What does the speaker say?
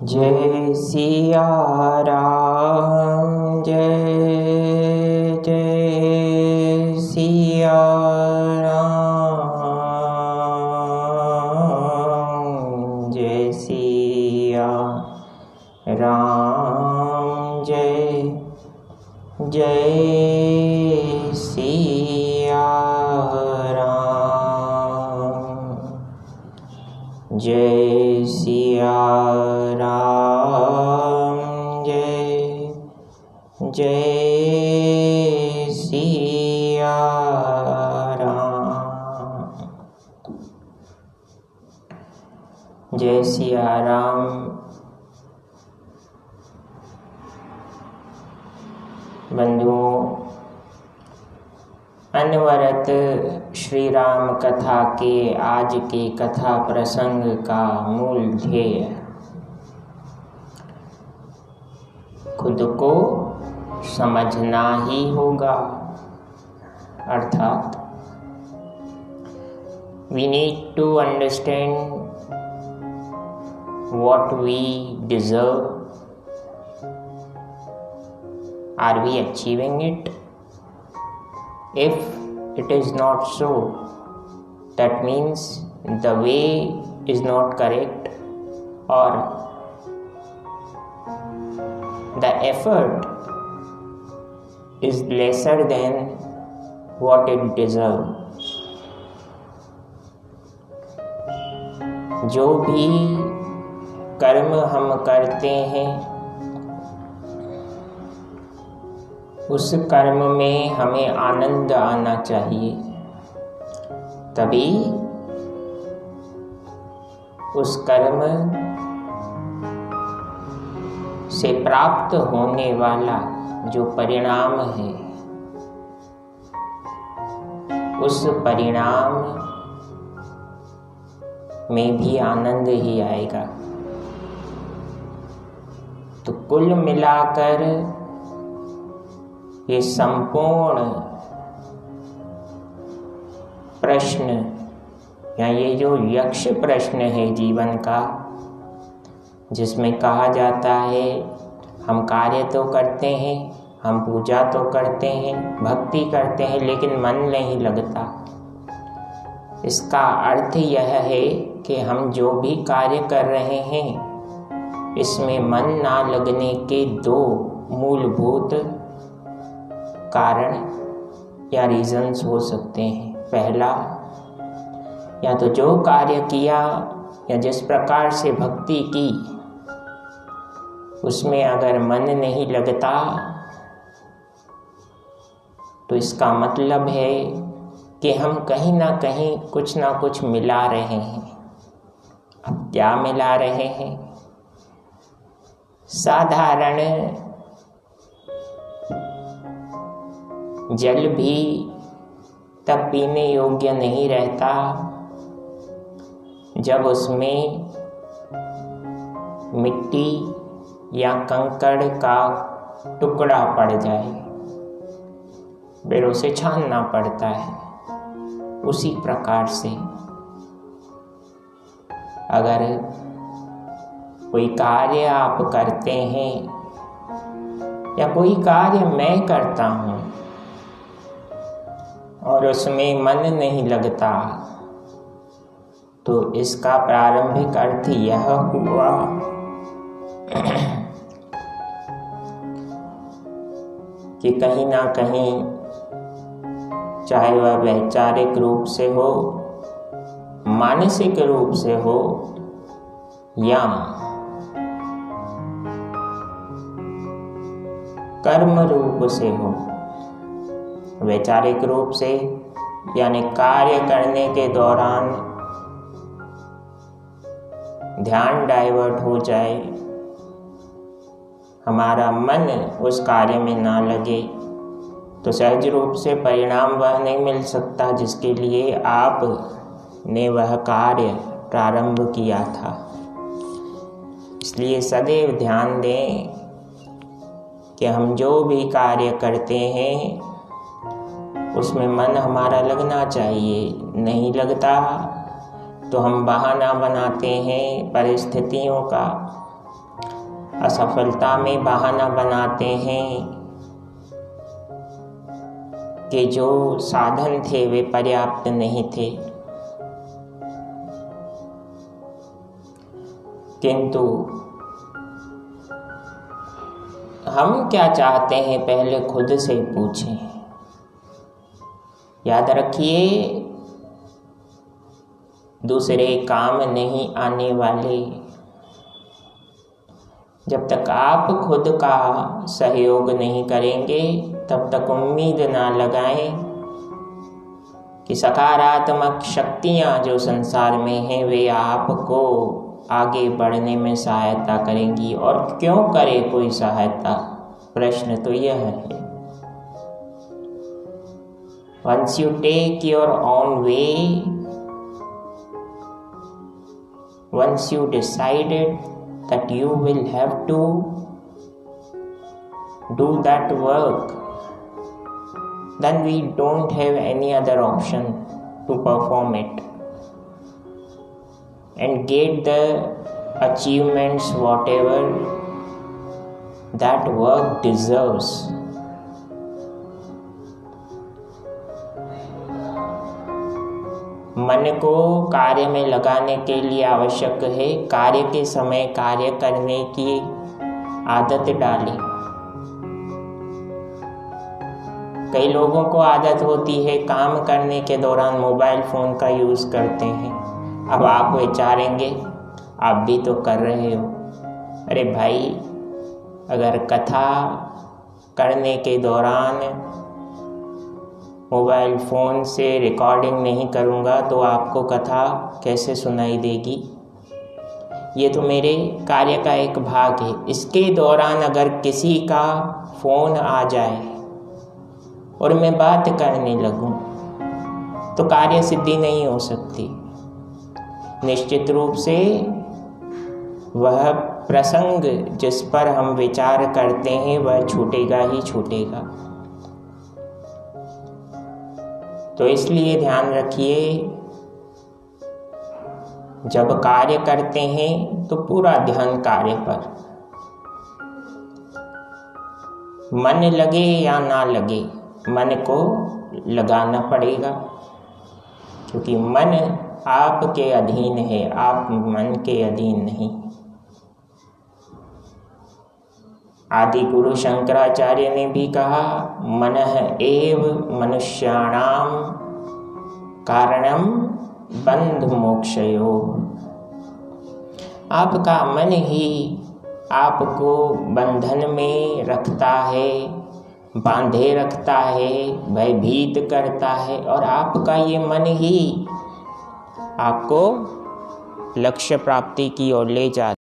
जय सिया राम, जय जय सिया राम, जय सिया राम, जय जय सिया राम, जय सिया राम, जय जय सिया राम, जय सिया राम। बंधुओं, अनवरत श्री राम कथा के आज के कथा प्रसंग का मूल ध्येय खुद को समझना ही होगा। अर्थात we need to understand what we deserve. Are we achieving it? If it is not so, that means the way is not correct, or the effort is lesser than what it deserves. जो भी कर्म हम करते हैं उस कर्म में हमें आनंद आना चाहिए, तभी उस कर्म से प्राप्त होने वाला जो परिणाम है उस परिणाम में भी आनंद ही आएगा। तो कुल मिलाकर ये संपूर्ण प्रश्न या ये जो यक्ष प्रश्न है जीवन का, जिसमें कहा जाता है हम कार्य तो करते हैं, हम पूजा तो करते हैं, भक्ति करते हैं, लेकिन मन नहीं लगता। इसका अर्थ यह है कि हम जो भी कार्य कर रहे हैं इसमें मन ना लगने के दो मूलभूत कारण या रीजंस हो सकते हैं। पहला, या तो जो कार्य किया या जिस प्रकार से भक्ति की उसमें अगर मन नहीं लगता तो इसका मतलब है कि हम कहीं ना कहीं कुछ ना कुछ मिला रहे हैं। अब क्या मिला रहे हैं? साधारण जल भी तब पीने योग्य नहीं रहता जब उसमें मिट्टी या कंकड़ का टुकड़ा पड़ जाए, फिर उसे छानना पड़ता है। उसी प्रकार से अगर कोई कार्य आप करते हैं या कोई कार्य मैं करता हूँ और उसमें मन नहीं लगता तो इसका प्रारंभिक अर्थ यह हुआ कि कहीं ना कहीं, चाहे वह वैचारिक रूप से हो, मानसिक रूप से हो या कर्म रूप से हो, वैचारिक रूप से यानी कार्य करने के दौरान ध्यान डाइवर्ट हो जाए, हमारा मन उस कार्य में ना लगे तो सहज रूप से परिणाम वह नहीं मिल सकता जिसके लिए आपने वह कार्य प्रारंभ किया था। इसलिए सदैव ध्यान दें कि हम जो भी कार्य करते हैं उसमें मन हमारा लगना चाहिए। नहीं लगता तो हम बहाना बनाते हैं परिस्थितियों का, असफलता में बहाना बनाते हैं कि जो साधन थे वे पर्याप्त नहीं थे। किंतु हम क्या चाहते हैं पहले खुद से पूछें। याद रखिए, दूसरे काम नहीं आने वाले। जब तक आप खुद का सहयोग नहीं करेंगे तब तक उम्मीद ना लगाएं कि सकारात्मक शक्तियां जो संसार में हैं वे आपको आगे बढ़ने में सहायता करेंगी। और क्यों करे कोई सहायता? प्रश्न तो यह है। Once you take your own way, once you decided that you will have to do that work, then we don't have any other option to perform it and get the achievements whatever that work deserves. मन को कार्य में लगाने के लिए आवश्यक है कार्य के समय कार्य करने की आदत डालें। कई लोगों को आदत होती है काम करने के दौरान मोबाइल फ़ोन का यूज़ करते हैं। अब आप विचारेंगे आप भी तो कर रहे हो। अरे भाई, अगर कथा करने के दौरान मोबाइल फ़ोन से रिकॉर्डिंग नहीं करूँगा तो आपको कथा कैसे सुनाई देगी? ये तो मेरे कार्य का एक भाग है। इसके दौरान अगर किसी का फ़ोन आ जाए और मैं बात करने लगूं तो कार्य सिद्धि नहीं हो सकती। निश्चित रूप से वह प्रसंग जिस पर हम विचार करते हैं वह छूटेगा ही छूटेगा। तो इसलिए ध्यान रखिए, जब कार्य करते हैं तो पूरा ध्यान कार्य पर। मन लगे या ना लगे, मन को लगाना पड़ेगा, क्योंकि मन आपके अधीन है, आप मन के अधीन नहीं। आदि गुरु शंकराचार्य ने भी कहा, मनः एव मनुष्याणाम कारणम बंध मोक्षयोः। आपका मन ही आपको बंधन में रखता है, बांधे रखता है, भयभीत करता है, और आपका ये मन ही आपको लक्ष्य प्राप्ति की ओर ले जाता है।